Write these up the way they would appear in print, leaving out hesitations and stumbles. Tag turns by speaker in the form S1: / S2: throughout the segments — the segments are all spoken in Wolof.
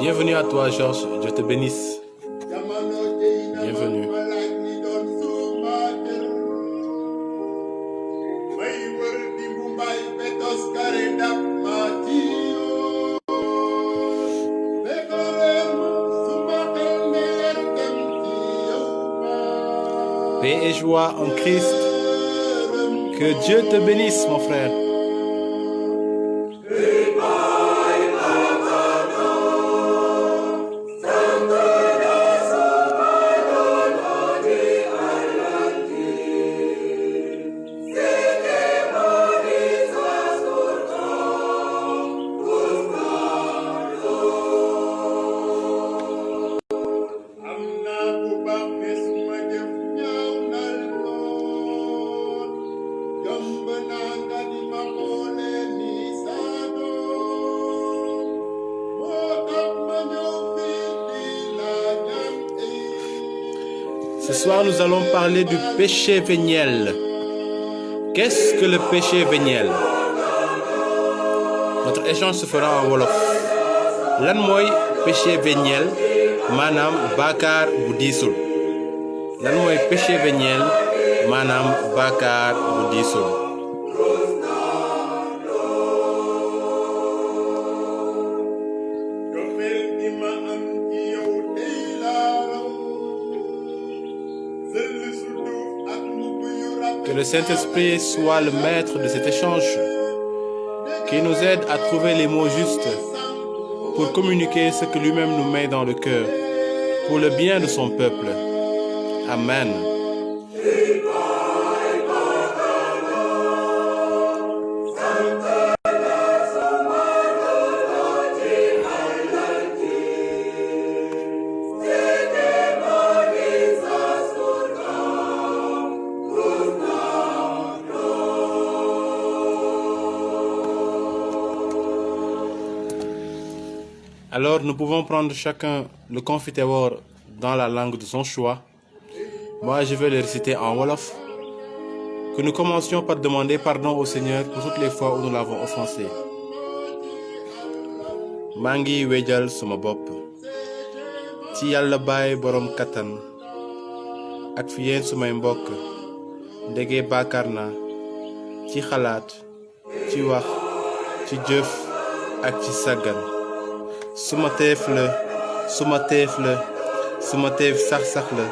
S1: Bienvenue à toi, Georges. Dieu te bénisse. Bienvenue. Paix et joie en Christ. Que Dieu te bénisse, mon frère. Ce soir, nous allons parler du péché véniel. Qu'est-ce que le péché véniel? Notre échange se fera en wolof. Lan mooy péché véniel maanaam bàkkaar bu diisul. Lan mooy péché véniel maanaam bàkkaar bu diisul. Que le Saint-Esprit soit le maître de cet échange, qui nous aide à trouver les mots justes pour communiquer ce que lui-même nous met dans le cœur, pour le bien de son peuple. Amen. Alors, nous pouvons prendre chacun le confiteor dans la langue de son choix. Moi, je vais le réciter en wolof. Que nous commencions par demander pardon au Seigneur pour toutes les fois où nous l'avons offensé. maa ngi wéjal sama bopp ci Yàlla Baay borom kattan ak fi yéen sumay mbokk ndege bàkkaar naa ci xalaat ci wax ci jëf ak ci sàggan suma teef sax la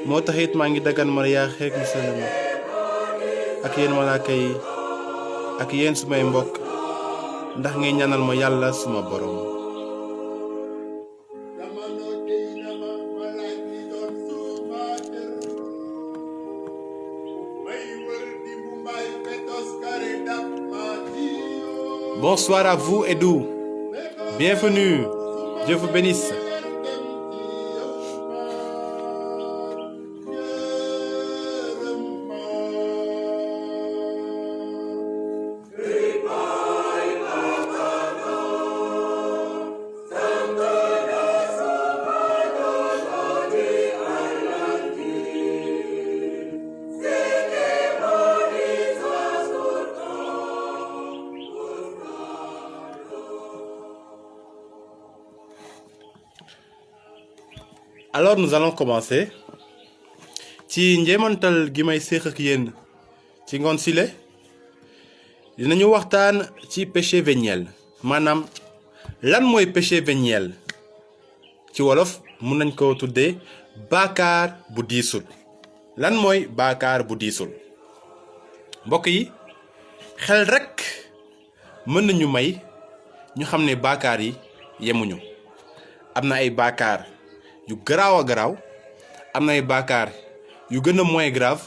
S1: moo taxit maa ngi dagan Maria xeek musalama ak yéen malaaka yi ak yéen sumay mbokk ndax ngay ñaanal ma Yàlla suma borom. Bonsoir à vous, Edou. Bienvenue. Dieu vous bénisse. Alors nous allons commencer ci njéemantal gi may séq ak yéen ci ngoon sile dinañu waxtaan ci péché véniel maanaam lan mooy péché véniel ci wolof mun nañ ko tuddee bàkkaar bu diisul. Lan mooy bàkkaar bu diisul mbokk yi xel rekk mën nañu may ñu xam ne bàkkaar yi yemuñu. Am na ay bàkkaar yu garaaw a garaaw am na ay bàkkaar yu gën a moins grave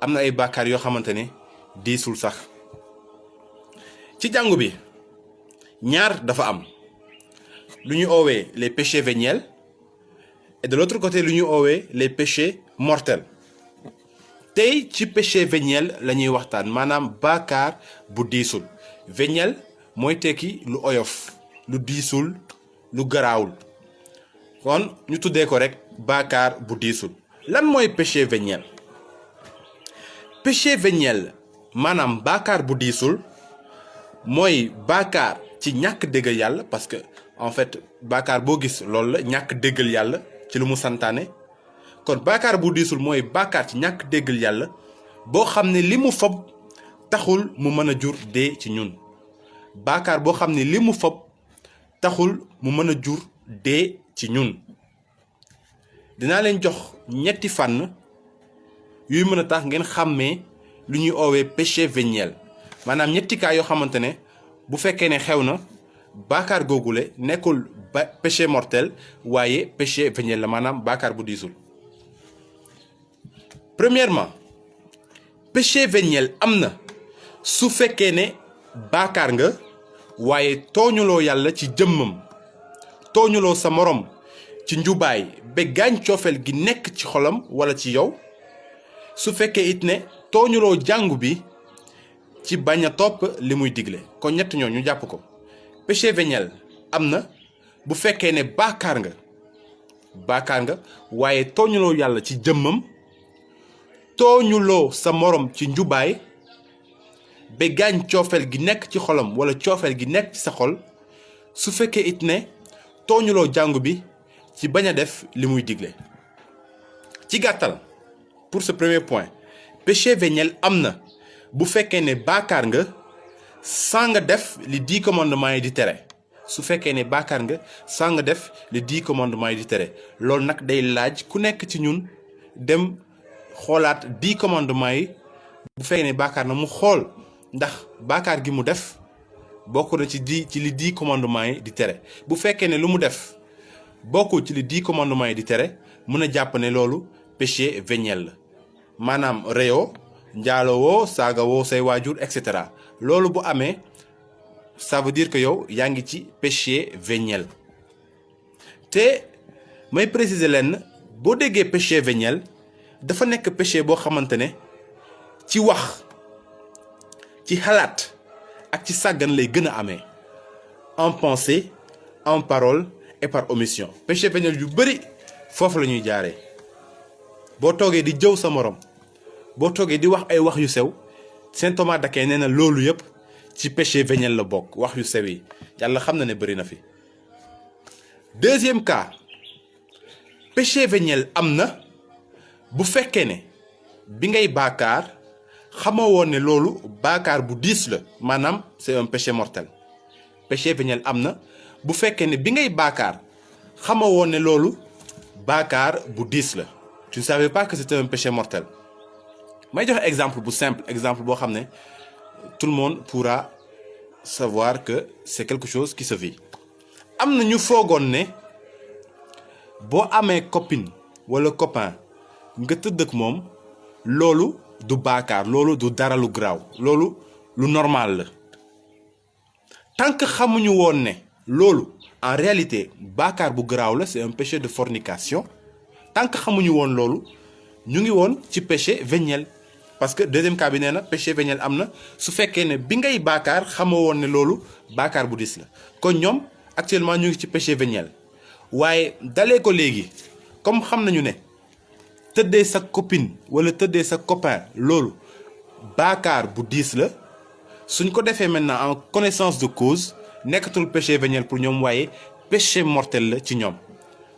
S1: am na ay bàkkaar yoo xamante ne diisul sax. ci jàngu bi ñaar dafa am lu ñu oowee les péchés véniels et de l'autre côté lu ñu oowee les péchés mortels. tey ci péché véniel la ñuy waxtaan maanaam bàkkaar bu diisul. véniel mooy tekki lu oyof lu diisul lu garaawul kon ñu tuddee ko rek bàkkaar bu diisul. lan mooy péché véniel? péché véniel maanaam bàkkaar bu diisul mooy bàkkaar ci ñàkk déggal yàlla, parce que en fait bàkkaar boo gis loolu la, ñàkk déggal yàlla ci lu mu santaane. kon bàkkaar bu diisul mooy bàkkaar ci ñàkk déggal yàlla boo xam ne li mu fob taxul mu mën a jur dee ci ñun. bàkkaar boo xam ne li mu fob taxul mu mën a jur dee ci ñun. dinaa leen jox ñetti fànn yuy mën a tax ngeen xàmmee lu ñuy oowee péché véniel, maanaam ñetti cas yoo xamante ne bu fekkee ne xew na bàkkaar googule nekkul péché mortel waaye péché véniel la, maanaam bàkkaar bu diisul. premièrement, péché véniel am na su fekkee ne bàkkaar nga waaye tooñuloo yàlla ci jëmmam, tooñuloo sa morom ci njubaay ba gaañ coofeel gi nekk ci xolam wala ci yow. su fekkee it ne tooñuloo jàngu bi ci bañ a topp li muy digle. kon ñett ñoo ñu jàpp ko. péché véniel am na bu fekkee ne bàkkaar nga waaye tooñuloo yàlla ci jëmmam, tooñuloo sa morom ci njubaay ba gaañ coofeel gi nekk ci xolam wala coofeel gi nekk ci sa xol. su fekkee it ne tooñuloo jàngu bi ci bañ a def li muy digle. ci gàttal, pour ce premier point, péché véniel am na bu fekkee ne bàkkaar nga saa nga def li 10 commandements yi di tere. su fekkee ne bàkkaar nga saa nga def li 10 commandements yi di tere. loolu nag day laaj ku nekk ci ñun dem xoolaat 10 commandements yi. bu fekkee ne bàkkaar na mu xool ndax bàkkaar gi mu def bokk na ci li 10 commandements yi di tere. bu fekkee ne lu mu def bokkul ci li 10 commandements yi di tere, mën a jàpp ne loolu péché véniel la, maanaam reyoo, njaalowoo, saagawoo say waajur, etc. loolu bu amee ça veut dire que yow yaa ngi ci péché véniel. te may préciser leen, boo déggee péché véniel dafa nekk péché boo xamante ne ci wax, ci xalaat ak ci sàggan lay gën a amee, en pensée, en parole et par omission. péché véniel yu bëri foofu la ñuy jaaree. boo toogee di jëw sa morom, boo toogee di wax ay wax yu sew, Saint Thomas d'Aquin nee na loolu yëpp ci péché véniel la bokk. wax yu sew yi yàlla xam na ne bëri na fi. deuxième cas, péché véniel am na bu fekkee ne bi ngay bàkkaar xamoo woon ne loolu bàkkaar bu diis la, maanaam c'est un péché mortel. péché véniel am na bu fekkee ne bi ngay bàkkaar xamoo woon ne loolu bàkkaar bu diis la. tu ne savais pas que c'était un péché mortel. may joxe exemple bu simple, exemple boo xam ne tout le monde pourra savoir que c'est quelque chose qui se vit. am na ñu foogoon ne boo amee copine wala copain nga tëdd ak moom loolu du bàkkaar, loolu du dara lu graaw, loolu lu normal la. tant que xamuñu woon ne loolu en réalité bàkkaar bu graaw la, c'est un péché de fornication. tant que xamuñu woon loolu ñu ngi woon ci péché véniel, parce que deuxième cas bi nee na péché véniel am na su fekkee ne bi ngay bàkkaar xamoo woon ne loolu bàkkaar bu dis la. kon ñoom actuellement ñu ngi ci péché véniel. waaye dalee ko léegi comme xam nañu ne tëddee sa copine wala tëddee sa copain loolu bàkkaar bu diis la, suñ ko defee maintenant en connaissance de cause nekkatul péché véniel pour ñoom waaye péché mortel la ci ñoom.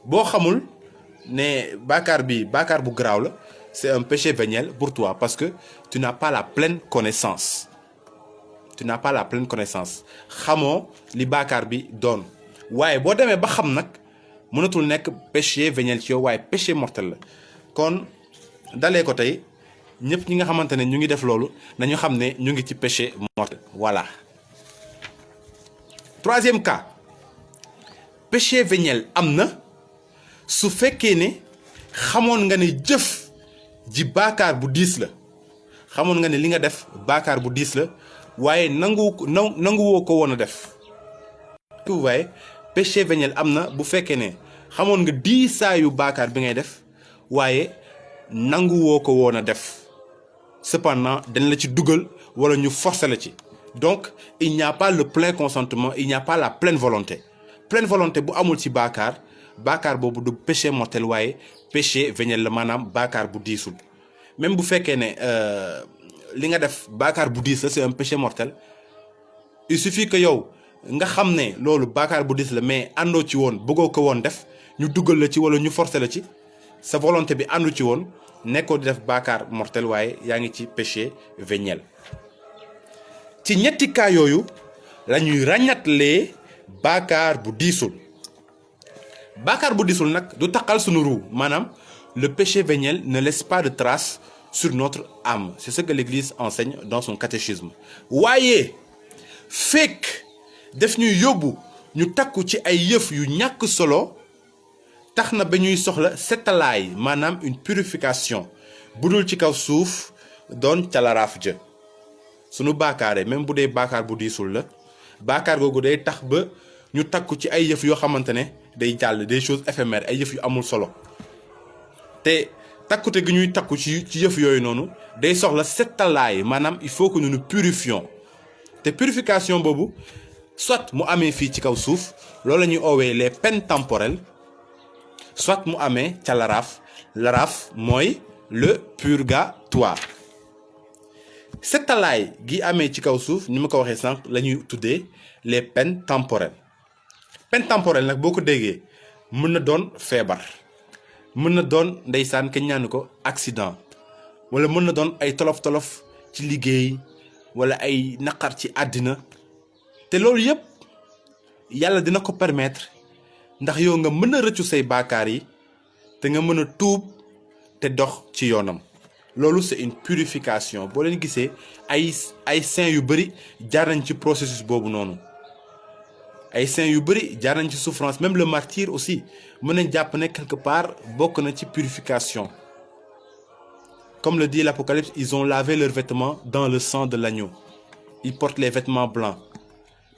S1: boo xamul ne bàkkaar bi bàkkaar bu garaaw la, c'est un péché véniel pour toi parce que tu n'as pas la pleine connaissance. tu n'as pas la pleine connaissance, xamoo li bàkkaar bi doon. waaye boo demee ba xam nag mënatul nekk péché véniel ci yow waaye péché mortel la. kon dalee ko tey ñëpp ñi nga xamante ne ñu ngi def loolu nañu xam ne ñu ngi ci péché mortel. voilà. troisième cas, péché véniel am na su fekkee ne xamoon nga ne jëf ji baakaar bu diis la xamoon nga ne li nga def baakaar bu diis la waaye nanguwoo ko woon a def. vous voyez péché véniel am na bu fekkee ne xamoon nga diisaayu baakaar bi ngay def waaye nanguwoo ko woon a def cependant dañ la ci dugal wala ñu forcer la ci. Donc il n'y a pas le plein consentement, il n'y a pas la pleine volonté. Pleine volonté bu amul ci baakaar boobu du péché mortel waaye péché véniel la maanaam baakaar bu diisul. Même bu fekkee ne li nga def baakaar bu diis la c'est un péché mortel, il suffit que yow nga xam ne loolu baakaar bu diis la mais àndoo ci woon bëggoo ko woon def ñu dugal la ci wala ñu forcer la ci sa volonté bi àndu ci woon nekkoo di def baakaar mortel waaye yaa ngi ci péché véniel. ci ñetti cas yooyu la ñuy ràññatlee baakaar bu diisul. baakaar bu diisul nag du taqal sunu ruu maanaam le péché véniel ne laisse pas de trace sur notre âme. C'est ce que l'Église enseigne dans son catéchisme. waaye fekk def ñuy yóbbu ñu takku ci ay yëf yu ñàkk solo tax na ba ñuy soxla setalaay maanaam une purification bu dul ci kaw suuf doon calaraaf jë sunu baakaare même bu dee baakaar bu diisul la baakaar googu day tax ba ñu takku ci ay yëf yoo xamante ne day jàll des choses éphémères ay yëf yu amul solo te takkute gi ñuy takku ci yëf yooyu noonu day soxla setalaay maanaam il faut que nous nous purifions te purification boobu soit mu amee fii ci kaw suuf loolu la ñuy oowee les peines temporelles soit mu amee ca laraaf mooy le purgatoire. setalaay gi amee ci kaw suuf ni ma ko waxee sànq la ñuy tuddee les peines temporelles. peine temporelle nag boo ko déggee mën na doon feebar mën na doon ndeysaan kañ ñaanu ko accident wala mën na doon ay tolof-tolof ci liggéey wala ay naqar ci àddina te loolu yëpp yàlla dina ko permettre ndax yow nga mën a rëccu say baakaar yi te nga mën a tuub te dox ci yoonam. loolu c'est une purification boo leen gisee ay saints yu bëri jaar nañ ci processus boobu noonu ay saints yu bëri jaar nañ ci souffrance même le martyr aussi mën nañ jàpp ne quelque part bokk na ci purification. Comme le dit l'Apocalypse, ils ont lavé leurs vêtements dans le sang de l'agneau. Ils portent les vêtements blancs.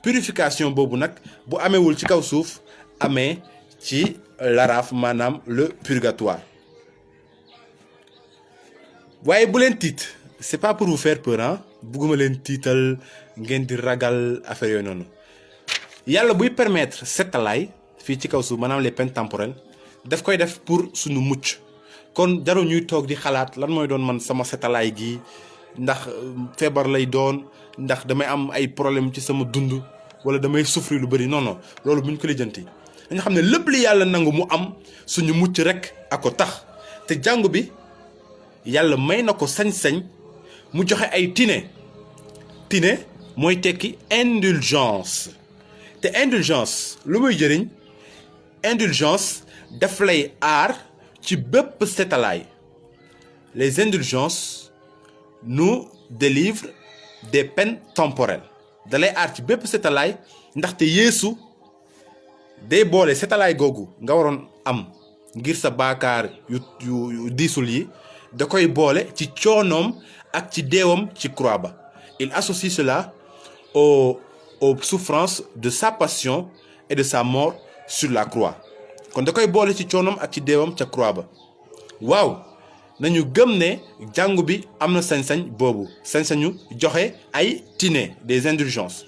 S1: Purification boobu nag bu ameewul ci kaw suuf amee ci laraaf maanaam le purgatoire. waaye bu leen tiit c'est pas pour vous faire peur ah bugguma leen tiital ngeen di ragal affaire yooyu noonu yàlla buy permettre setalaay fii ci kaw suuf maanaam les peines temporelles daf koy def pour suñu mucc. kon jarul ñuy toog di xalaat lan mooy doon man sama setalaay gi ndax feebar lay doon ndax damay am ay problème ci sama dund wala damay souffrir lu bëri non loolu buñ ko lijjanti dañu xam ne lépp li yàlla nangu mu am suñu mucc rek a ko tax te jàngu bi yàlla may na ko sañ-sañ mu joxe ay tine mooy tekki indulgence te indulgence lu muy jëriñ indulgence daf lay aar ci bépp setalaay. Les indulgences nous délivrent des peines temporelles dalay aar ci bépp setalaay ndaxte Yeesu day boole setalaay googu nga waroon am ngir sa baakaar yu diisul yi da koy boole ci coonoom ak ci deewam ci croix ba. Il associe cela aux souffrances de sa passion et de sa mort sur la croix. kon da koy boole ci coonoom ak ci deewam ca croix ba. waaw nañu gëm ne jàngu bi am na sañ-sañ boobu sañ-sañu joxe ay tine des indulgences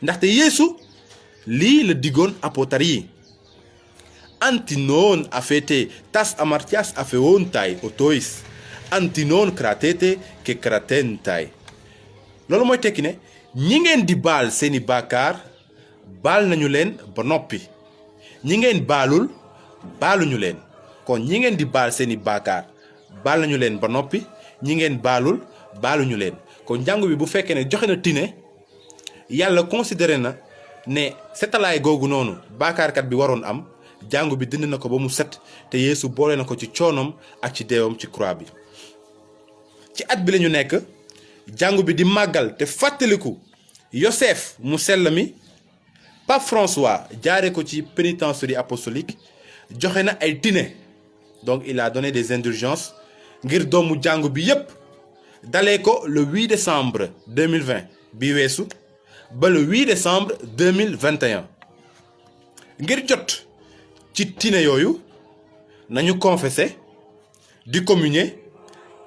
S1: ndaxte Yeesu lii la diggoon apôtres yi antinon afete tas amartias afeontai otois antinon kratete ke kratentai. loolu mooy tekki ne ñi ngeen di baal seeni baakaar baal nañu leen ba noppi ñi ngeen baaluñu leen kon ñi ngeen di baal seeni baakaar baal nañu leen ba noppi ñi ngeen baaluñu leen kon jàngu bi bu fekkee ne joxe na tine yàlla considéré na ne setalaay googu noonu baakaarkat bi waroon am jàngu bi dindi na ko ba mu set te Yeesu boole na ko ci coonoom ak ci deewam ci croix bi. ci at bi lañu nekk jàngu bi di màggal te fàttaliku Yosef mu sell mi. Pape François jaare ko ci pénitencerie apostolique joxe na ay tine donc il a donné des indulgences ngir doomu jàngu bi yépp dalee ko le 8 décembre 2020 bi weesu ba le 8 décembre 2021 ngir jot ci tiine yooyu nañu confesser di communier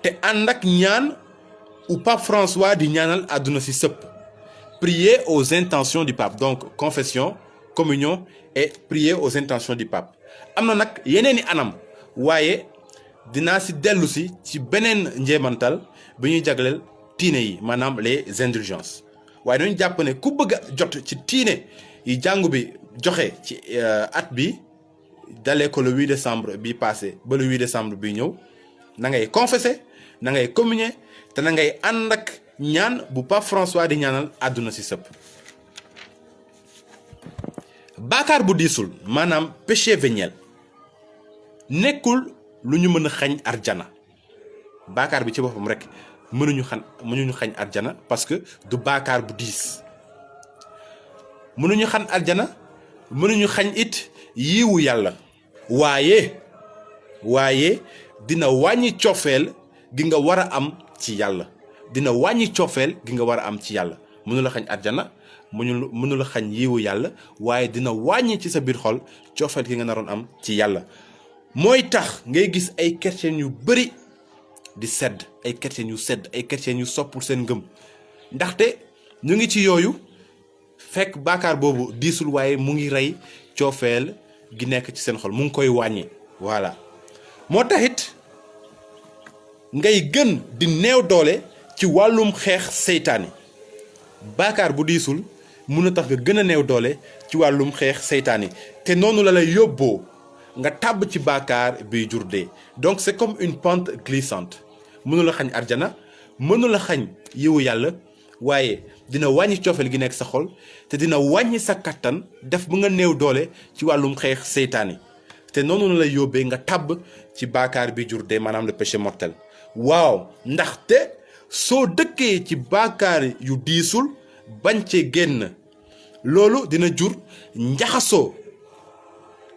S1: te ànd ak ñaan u pape François di ñaanal àdduna si sëpp. Prier aux intentions du pape. Donc confession, communion et prier aux intentions du pape. am na nag yeneeni anam waaye dinaa si dellu si ci beneen njeemantal bi ñuy jagleel tiine yi maanaam les indulgences waaye dañu jàpp ne ku bëgg a jot ci tiine yi jàngu bi joxe ci at bi dalee ko le 8 décembre bi passé ba le 8 décembre bi ñëw na ngay confesser na ngay communier te na ngay ànd ak ñaan bu pape François di ñaanal àdduna si sëpp. baakaar bu diisul maanaam péché véniel nekkul lu ñu mën a xañ arjana. baakaar bi ci boppam rek mënuñu xañ arjana parce que du baakaar bu diis. mënuñu xañ arjana mënuñu xañ it yiwu yàlla. waaye dina wàññi cofeel gi nga war a am ci yàlla. dina wàññi cofeel gi nga war a am ci yàlla. mënu la xañ arjana mënu la xañ yiwu yàlla waaye dina wàññi ci sa biir xol cofeel gi nga naroon am ci yàlla. mooy tax ngay gis ay chrétiens yu bari di sedd ay chrétiens yu sedd ay chrétiens yu soppul seen ngëm ndaxte ñu ngi ci yooyu fekk baakaar boobu diisul waaye mu ngi rey coofeel gi nekk ci seen xol mu ngi koy wàññi. voilà moo taxit ngay gën di néew doole ci wàllum xeex seytaane. baakaar bu diisul mun na tax nga gën a néew doole ci wàllum xeex seytaane te noonu la lay yóbboo nga tàbb ci baakaar biy jur dee. donc c'est comme une pente glissante mënu la xañ arjana mënu la xañ yiwu yàlla waaye dina wàññi coofeel gi nekk sa xol te dina wàññi sa kattan def bu nga néew doole ci wàllum xeex seytaane te noonu la lay yóbbee nga tàbb ci baakaar bi jur dee maanaam le péché mortel. waaw ndaxte soo dëkkee ci baakaar yu diisul bañ cee génn loolu dina jur njaxasoo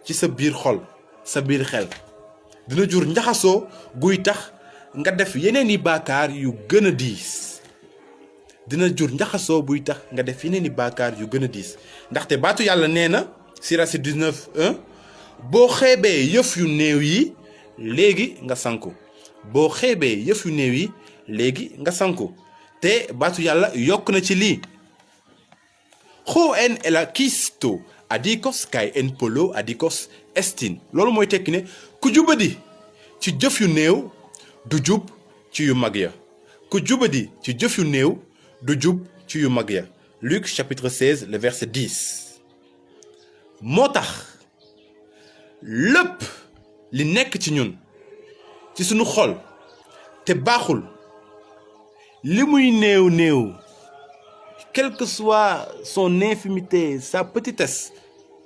S1: ci sa biir xol sa biir xel dina jur njaxasoo guy tax nga def yeneen i baakaar yu gën a diis. dina jur njaxasoo buy tax nga def yeneen i baakaar yu gën a diis ndaxte baatu yàlla nee na si Racine 19:1 boo xeebee yëf yu néew yi léegi nga sanku. boo xeebee yëf yu néew yi léegi nga sanku te baatu yàlla yokk na ci lii. Ho en elakisto adikos kai en polo adikos estin. loolu mooy tekki ne ku jubadi ci jëf yu néew du jub ci yu mag ya. ku jubadi ci jëf yu néew du jub ci yu mag ya. Luc chapitre 16 le verset 10. moo tax lépp li nekk ci ñun ci sunu xol te baaxul li muy néew quelle que soit son infimité sa petitesse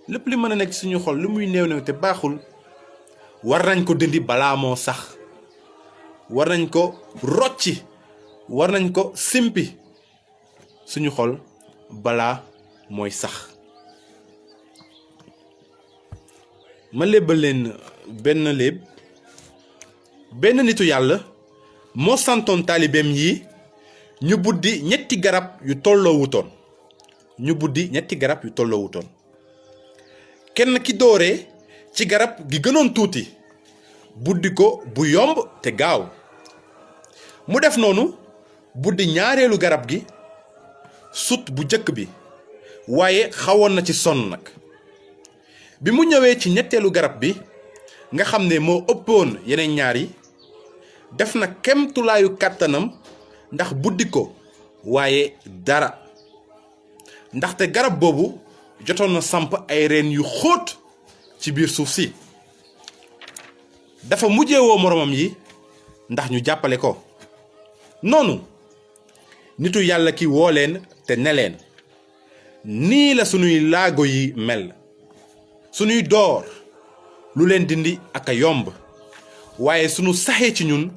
S1: lépp li mën a nekk ci suñu xol li muy néew te baaxul war nañ ko dindi balaa moo sax. war nañ ko rocci war nañ ko simpi suñu xol balaa mooy sax. ma lébbal leen benn léeb. benn nitu yàlla moo santoon taalibeem yi ñu buddi ñetti garab yu tolloo wutoon. kenn ki dooree ci garab gi gënoon tuuti buddi ko bu yomb te gaaw. mu def noonu buddi ñaareelu garab gi sut bu jëkk bi waaye xawoon na ci sonn nag. bi mu ñëwee ci ñetteelu garab bi nga xam ne moo ëppoon yeneen ñaar yi def na kemtulaayu kàttanam ndax buddi ko waaye dara ndaxte garab boobu jotoon na samp ay reen yu xóot ci biir suuf si. dafa mujjee woo moromam yi ndax ñu jàppale ko. noonu nitu yàlla ki woo leen te ne leen nii la sunuy laago yi mel. sunuy door lu leen dindi ak a yomb waaye sunu saxee ci ñun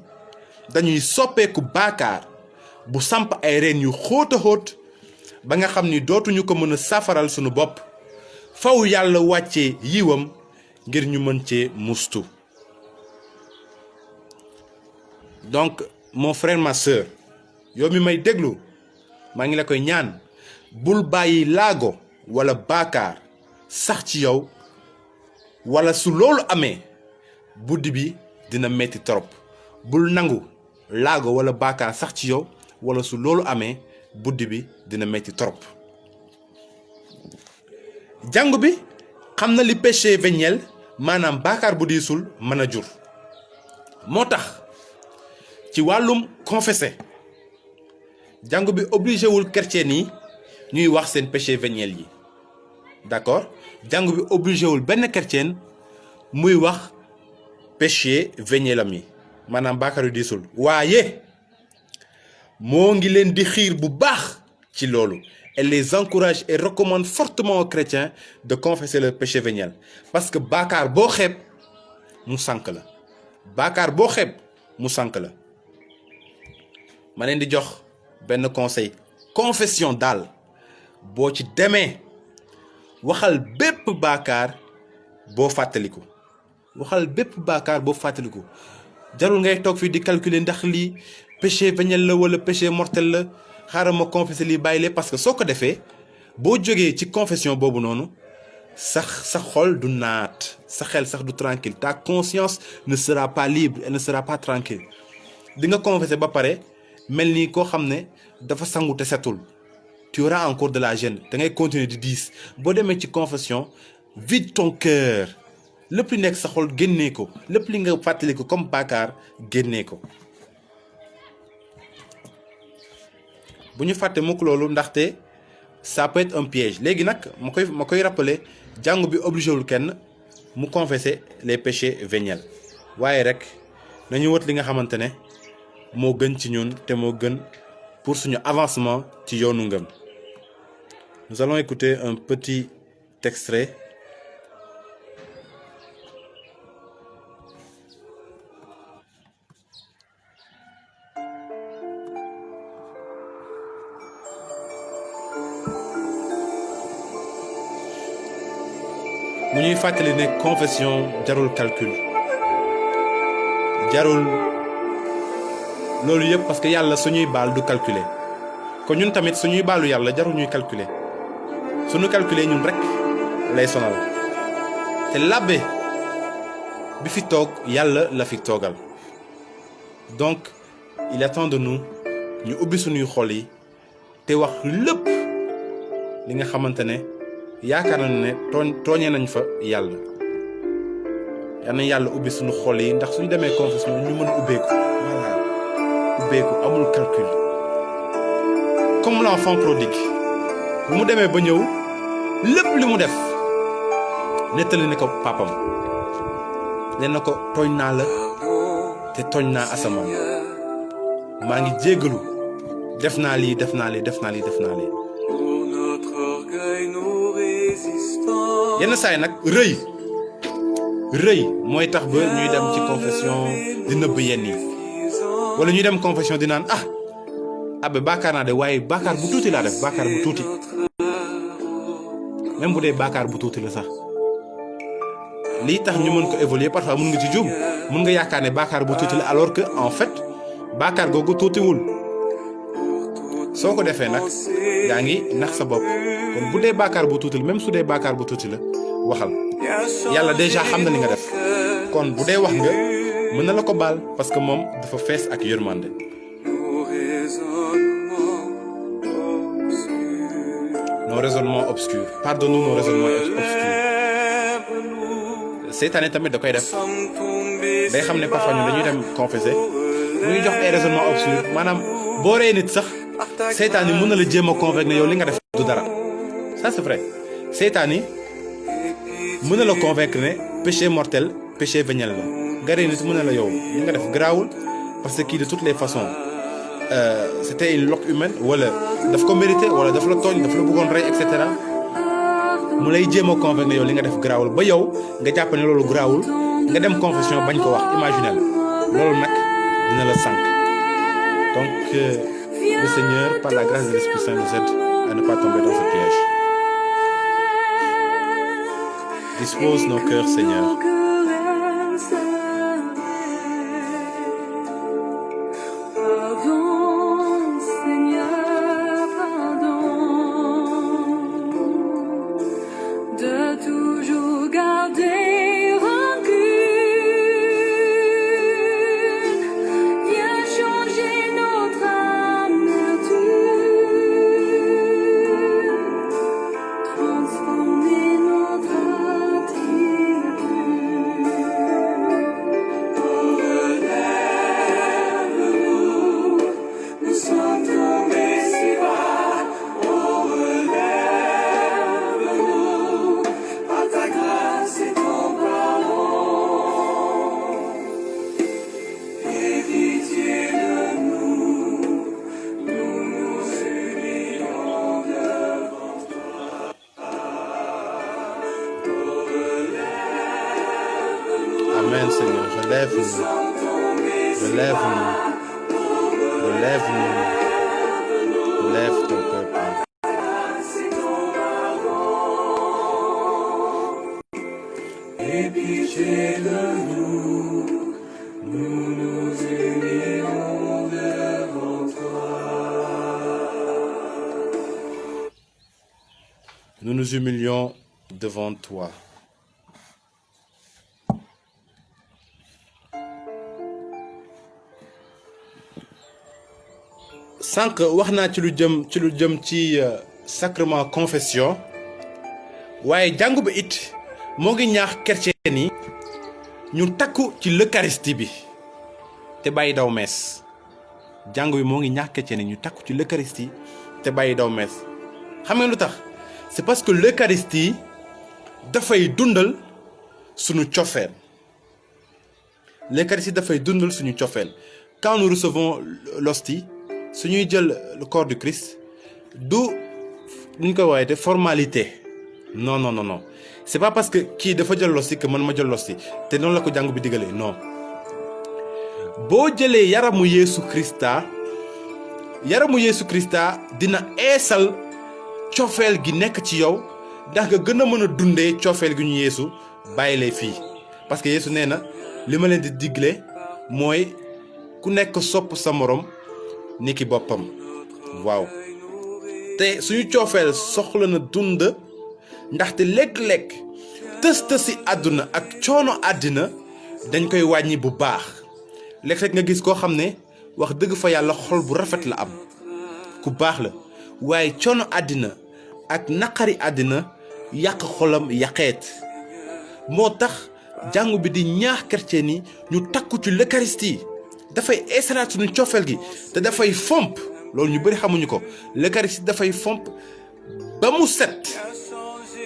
S1: dañuy soppeeku baakaar bu samp ay reen yu xóot a xóot ba nga xam ni dootuñu ko mën a safaral sunu bopp. faw yàlla wàccee yiwam ngir ñu mën cee mustu. donc mon frère ma sœur yow mi may déglu maa ngi la koy ñaan bul bàyyi laago wala baakaar sax ci yow wala su loolu amee buddi bi dina metti trop bul nangu laago wala baakaar sax ci yow wala su loolu amee buddi bi dina metti trop. jàngu bi xam na li péché véniel maanaam baakaar bu diisul mën a jur moo tax ci wàllum confessé jàngu bi obligé wul chrétien yi ñuy wax seen péché véniel yi d'accord jàngu bi obligé wul benn chrétien muy wax péché véniel am yi maanaam baakaar yu diisul waaye moo ngi leen di xiir bu baax ci loolu. Elle les encourage et recommande fortement aux chrétiens de confesser leur péché véniel parce que baakaar boo xeeb mu sànk la baakaar boo xeeb mu sànk la ma leen di jox benn conseil confession daal boo ci demee waxal bépp baakaar boo fàttaliku jarul ngay toog fii di calculer ndax lii péché véniel la wala péché mortel la xaaral ma confesser lii bàyyi lee parce que soo ko defee boo jógee ci confession boobu noonu sa xol du naat sa xel sax du tranquille ta conscience ne sera pas libre et ne sera pas tranquille di nga confesser ba pare mel ni koo xam ne dafa sangu te setul tu auras encore de la gêne da ngay continuer di diis boo demee ci confession vide ton cœur lépp li nekk sa xol génnee ko lépp li nga fàttali ko comme bàkkaar génnee ko. bu ñu fàtte mukk loolu ndaxte ça peut être un piège léegi nag ma koy rappeler jàngu bi obligé wul kenn mu confesser les péchés véniels waaye rek nañu wët li nga xamante ne moo gën ci ñun te moo gën pour suñu avancement ci yoonu ngëm. Nous allons écouter un petit extrait. mu ñuy fàttali ne confession jarul calcul jarul loolu yëpp parce que yàlla suñuy baal du calculer kon ñun tamit suñuy baalu yàlla jarul ñuy calculer suñu calculer ñun rek lay sonal te l'abbé bi fi toog yàlla la fi toogal donc il est temps de nous ñu ubbi suñuy xol yi te wax lépp li nga xamante ne yaakaar nañu ne tooñee nañ fa yàlla yal na yàlla ubbi suñu xol yi ndax suñu demee confession ñu mën a ubbeeku voilà ubbeeku amul calcul comme l'enfant prodigue bu mu demee ba ñëw lépp li mu def nettali ne ko papam leen na ko tooñ naa la te tooñ naa asamaan maa ngi jéggalu def naa lii yenn saa yi nag rëy mooy tax ba ñuy dem ci confession di nëbb yenn yi wala ñuy dem confession di naan abe baakaar naa de waaye baakaar bu tuuti laa def baakaar bu tuuti même bu dee baakaar bu tuuti la sax lii tax ñu mën ko évoluer parfois mën nga ci juum mën nga yaakaar ne baakaar bu tuuti la alors que en fait baakaar googu tuutiwul soo ko defee nag yaa ngi nax sa bopp kon bu dee baakaar bu tuuti la même su dee baakaar bu tuuti la waxal yàlla déjà xam na li nga def kon bu dee wax nga mën na la ko baal parce que moom dafa fees ak yërmande. Nos raisonnements obscurs pardonne-nous nos raisonnements obscurs seytaane tamit da koy def day xam ne parfois ñun dañuy dem confesser mu ñu jox ay raisonnements obscurs maanaam boo ree nit sax seytaan yi mën na la jéem a convaincre ne yow li nga def du dara ça c'est vrai seytaan yi mën na la convaincre ne péché mortel péché véniel la nga ree nit mën na la yow li nga def garaawul parce que kii de toutes les façons c'était une loque humaine wala daf ko mérité wala daf la tooñ daf la bëggoon rey et cetera mu lay jéem a convaincre ne yow li nga def garaawul ba yow nga jàpp ne loolu garaawul nga dem confession bañ ko wax imaginel loolu nag dina la sànq donc le Seigneur par la grâce de l'Esprit Saint nous aide à ne pas tomber dans ce piège. Dispose nos cœurs, Seigneur. Relève-nous, relève-nous, relève-nous, relève ton peuple. Et pitié de nous, nous nous unirons devant toi. Nous nous humilions devant toi. sànq wax naa ci lu jëm ci sacrement confession waaye jàngu bi it moo ngi ñaax chrétien yi ñu takku ci l'eucharistie bi te bàyyi daw mees. jàngu bi moo ngi ñaax chrétien yi ñu takku ci l'eucharistie te bàyyi daw mees. xam ngeen lu tax? c'est parce que l'eucharistie dafay dundal suñu cofeel. L'eucharistie dafay dundal suñu cofeel. Quand nous recevons l'hostie, suñuy jël le corps du Christ du ñu koy woowee formalité. Non non non non, c'est pas parce que kii dafa jël l'hostie que man ma jël l'hostie te noonu la ko jàng bi digalee non. boo jëlee yaramu Yeesu Krista dina eesal cofeel gi nekk ci yow ndax nga gën a mën a dundee cofeel gi ñu Yeesu bàyyilee fii. parce que Yeesu nee na li ma leen di digle mooy ku nekk sopp sa morom ni ki boppam. waaw te suñu cofeel soxla na dund ndaxte léeg-léeg tës-tësi àdduna ak coono àddina dañ koy wàññi bu baax. léeg-léeg nga gis koo xam ne wax dëgg fa yàlla xol bu rafet la am, ku baax la, waaye coono àddina ak naqari àddina yàq xolam yàqeet. moo tax jàngu bi di ñaax chrétien yi ñu takku ci l'eucharistie. dafay eesalaat suñu cofeel gi te dafay fomp, loolu ñu bëri xamuñu ko, l'eucharistie dafay fomp ba mu set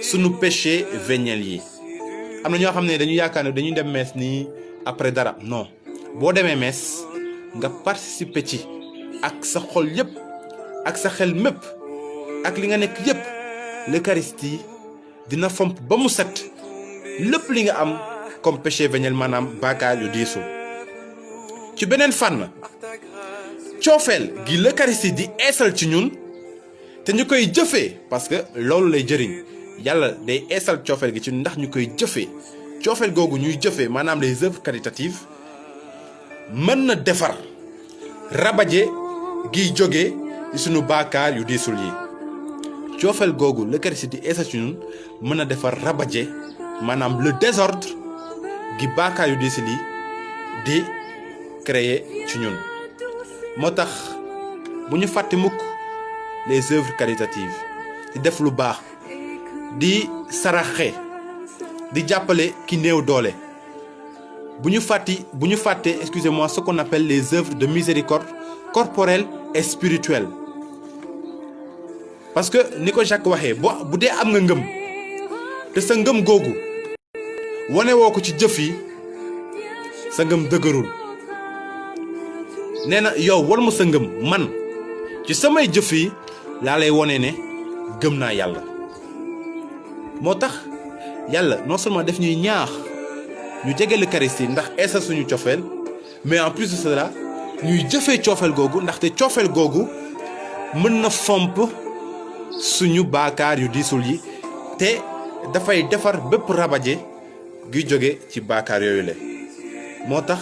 S1: suñu péché véniel yi. am na ñoo xam ne dañu yaakaar ne dañuy dem mees nii après dara. non, boo demee mees nga participer ci ak sa xol yépp ak sa xel mépp ak li nga nekk yépp, l'eucharistie dina fomp ba mu set lépp li nga am comme péché véniel, maanaam bàkkaar yu diisu. ci beneen fànn, coofeel gi l'eucharistie di eesal ci ñun te ñu koy jëfee, parce que loolu lay jëriñ. yàlla day eesal coofeel gi ci ndax ñu koy jëfee. coofeel googu ñuy jëfee, maanaam les œuvres caritatives, mën na defar rabaje giy jóge ci sunu baakaar yu diisul yi. coofeel googu l'eucharistie di eesal ci ñun mën na defar rabaje, maanaam le désordre gi baakaar yu diisul yi di créer ci ñun. moo tax bu ñu fàtte mukk les œuvres caritatives, di def lu baax, di saraxe, di jàppale ki néew doole. bu ñu fàtte excusez-moi, ce qu'on appelle les œuvres de miséricorde corporelle et spirituelle. parce que ni ko Jacques waxee, bu dee am nga ngëm te sa ngëm googu wane woo ko ci jëf yi, sa ngëm dëgërul. nee na yow war ma sa ngëm, man ci samay jëf yi laa lay wone ne gëm naa yàlla. moo tax yàlla non seulement def ñuy ñaax ñu jege l'eucharistie ndax eesal suñu cofeel, mais en plus de cela ñuy jëfee coofeel googu, ndaxte coofeel googu mën na fomp suñu baakaar yu diisul yi te dafay defar bépp rabaje guy jóge ci baakaar yooyu la. moo tax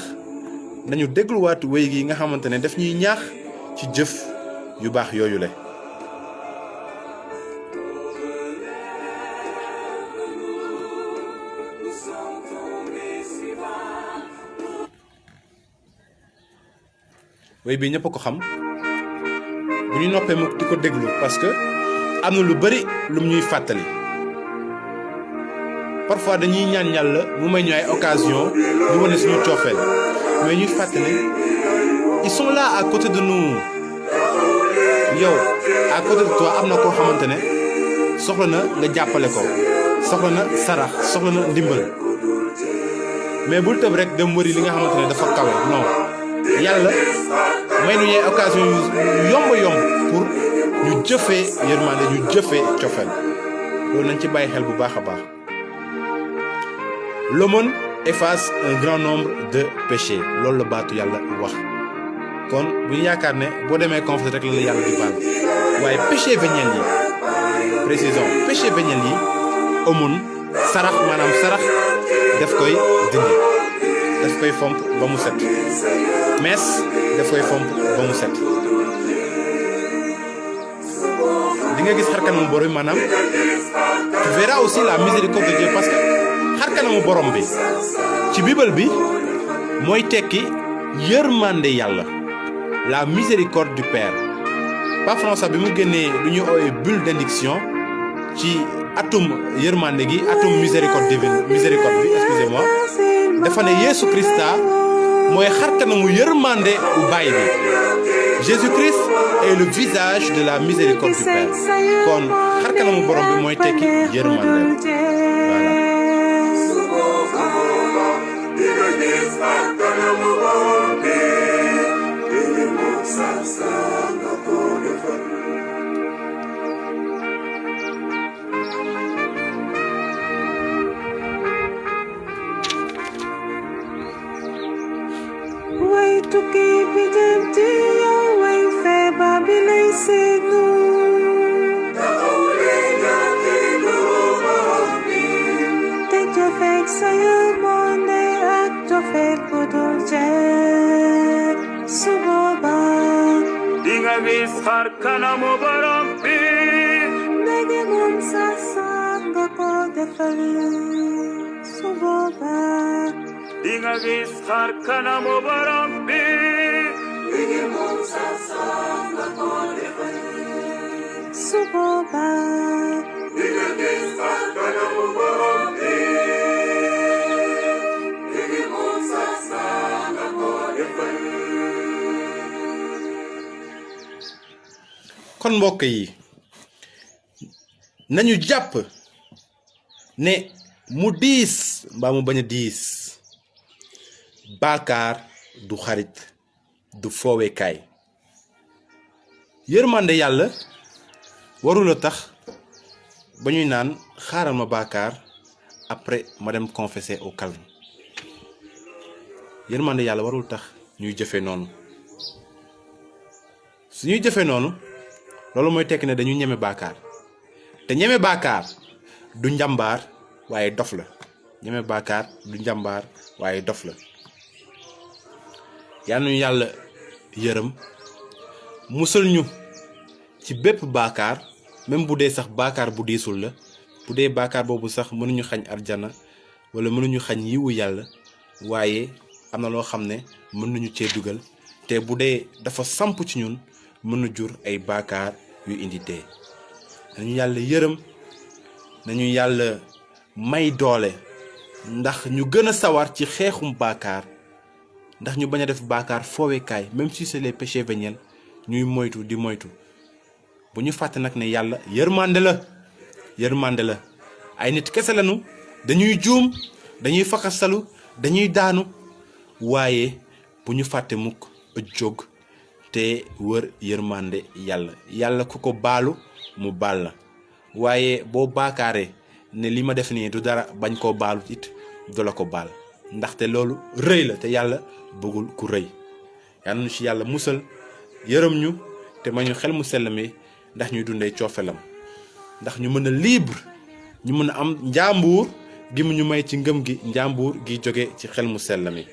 S1: nañu dégluwaat wéy gi nga xamante ne daf ñuy ñaax ci jëf yu baax yooyu la. wéy bi ñëpp a ko xam, bu ñu noppee mu di ko déglu parce que am na lu bari lum ñuy fàttali. parfois dañuy ñaan yàlla mu may ñu ay occasion ñu wane suñu coofeel, mais ñuy fàttali ils sont là à côté de nous. yow à côté de toi am na koo xamante ne soxla na nga jàppale ko, soxla na sarax, soxla na ndimbal, mais bul tëb rek dem wëri li nga xamante ne dafa kawe. non, yàlla may nu ñuy occasion yu yomb pour ñu jëfee yërmande, ñu jëfee cofeel. loolu nañ ci bàyyi xel bu baax a baax. L'aumône efface un grand nombre de péchés loolu la baatu yàlla wax kon bu ñu yaakaar ne boo demee confesser rek la yàlla di baal waaye péché véniel yi précisons péché véniel yi amoon sarax maanaam sarax daf koy dindi daf koy fomp ba mu set mees daf koy fomp ba mu set di nga gis xar kanamu borom bi maanaam tu verras aussi la miséricorde de Dieu parce que xar kanamu borom bi ci bible bi mooy tekki yërmande yàlla la miséricorde du Père Pape François bi mu génnee lu ñuy ooyee bulle d'indiction ci atum yërmande gi atum miséricorde divine miséricorde bi excusez-moi dafa ne Yesu Christa mooy xar kanamu yërmande u baay bi Jésus-Christ est le visage de la miséricorde du Père kon xar kanamu borom bi mooy tekki yërmande voilà.
S2: Way tukki bi jëm ci yow way feebar bi lay seetlu te jofeek sa yërmande ak jofeek bu dul jeex su boobaa di nga gis xar kanamu borom bi ndege moom sa nga ko defal su boobaa di nga gis xar kanamu borom bi ndege moom sa nga ko defal su boobaa di nga gis xar kanamu borom bi ndege moom sa nga ko defal.
S1: kon mbokk yi nañu jàpp ne mu diis mbaa mu bañ a diis baakaar du xarit du foowekaay yërmande yàlla warula tax ba ñuy naan xaaral ma baakaar après ma dem confesser au calme yërmande yàlla warul tax ñuy jëfe noonu su ñuy jëfe noonu loolu mooy tekki ne dañu ñeme baakaar te ñeme baakaar du njàmbaar waaye dof la ñeme baakaar du njàmbaar waaye dof la yal nañu yàlla yërëm musal ñu ci bépp baakaar même bu dee sax baakaar bu diisul la bu dee baakaar boobu sax mënuñu xañ arjana wala mënuñu xañ yiwu yàlla waaye am na loo xam ne mën nañu cee dugal te bu dee dafa samp ci ñun mën na jur ay baakaar yu indi dee nañu yàlla yërëm nañu yàlla may doole ndax ñu gën a sawar ci xeexum baakaar ndax ñu bañ a def baakaar foowekaay même si c'est les péchés véniels ñuy moytu di moytu bu ñu fàtte nag ne yàlla yërmande la ay nit kese lañu dañuy juum dañuy fakasalu dañuy daanu waaye bu ñu fàtte mukk jóg te wër yërmande yàlla ku ko baalu mu baal la waaye boo baakaaree ne li ma def nii du dara bañ koo baalu it du la ko baal ndaxte loolu rëy la te yàlla bëggul ku rëy yal na ñu ci yàlla musal yërëm ñu te ma ñu xel mu sell mi ndax ñuy dundee coofelam ndax ñu mën a libre ñu mën a am njàmbur gi mu ñu may ci ngëm gi njàmbur gi jóge ci xel mu sell mi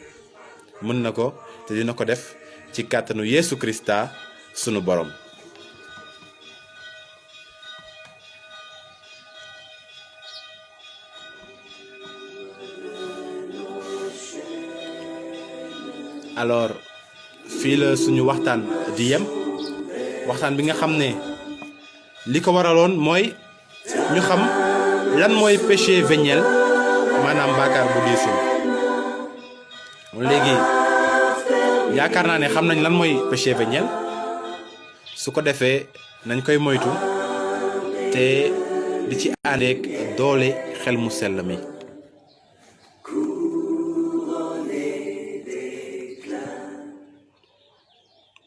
S1: mën na ko te dina ko def ci kàttanu Yesu Krista sunu borom. alors fii la suñu waxtaan di yem waxtaan bi nga xam ne li ko waraloon mooy ñu xam lan mooy péché véniel maanaam baakaar bu diisul léegi yaakaar naa ne xam nañ lan mooy péché véniel su ko defee nañ koy moytu te di ci àndeek doole xel mu sell mi.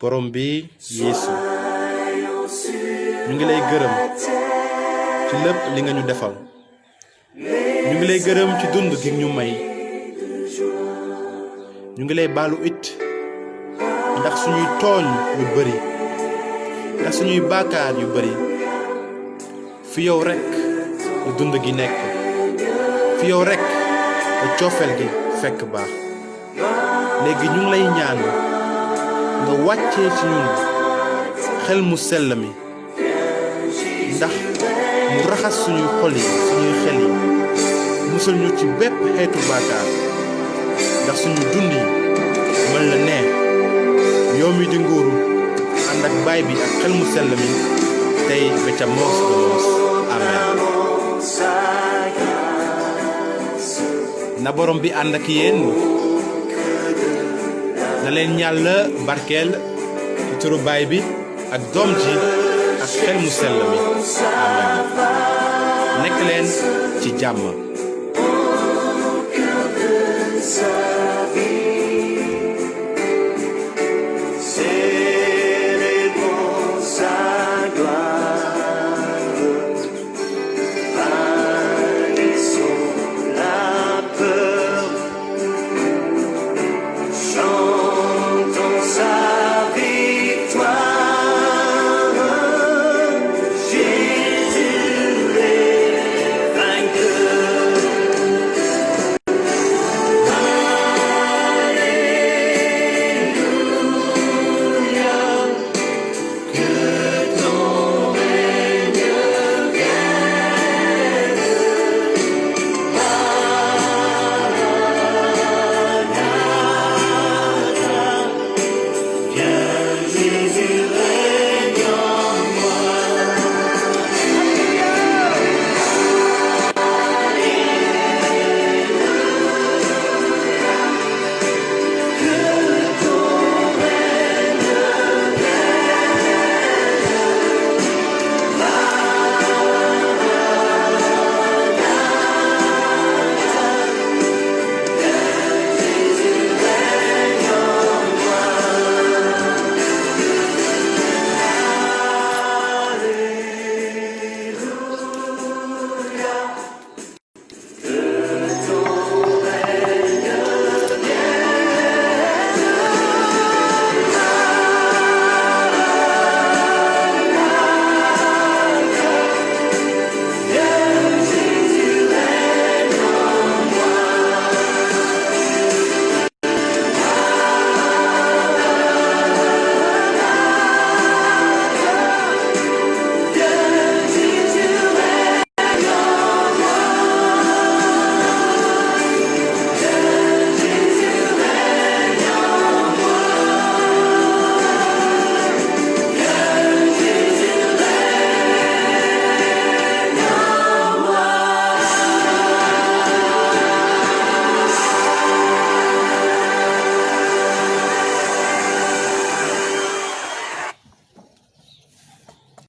S1: borom bi Yeesu ñu ngi lay gërëm ci lépp li nga ñu defal ñu ngi lay gërëm ci dund gi ñu may ñu ngi lay baalu it ndax suñuy tooñ yu bari ndax suñuy baakaar yu bari fi yow rekk la dund gi nekk fi yow rekk la coofeel gi fekk baax léegi ñu ngi lay ñaan nga wàccee ci ñun xel mu sell mi ndax mu raxas suñuy xol yi suñuy xel yi musal ñu ci bépp xeetu baakaar ndax suñu dund yi mën la neex yow mi di nguuru ànd ak baay bi ak xel mu sell mi tey ba ca moos ba moos amen na borom bi ànd ak yéen na leen Yàlla barkeel ci turu baay bi ak doom ji ak xel mu sell mi amen nekk leen ci jàmm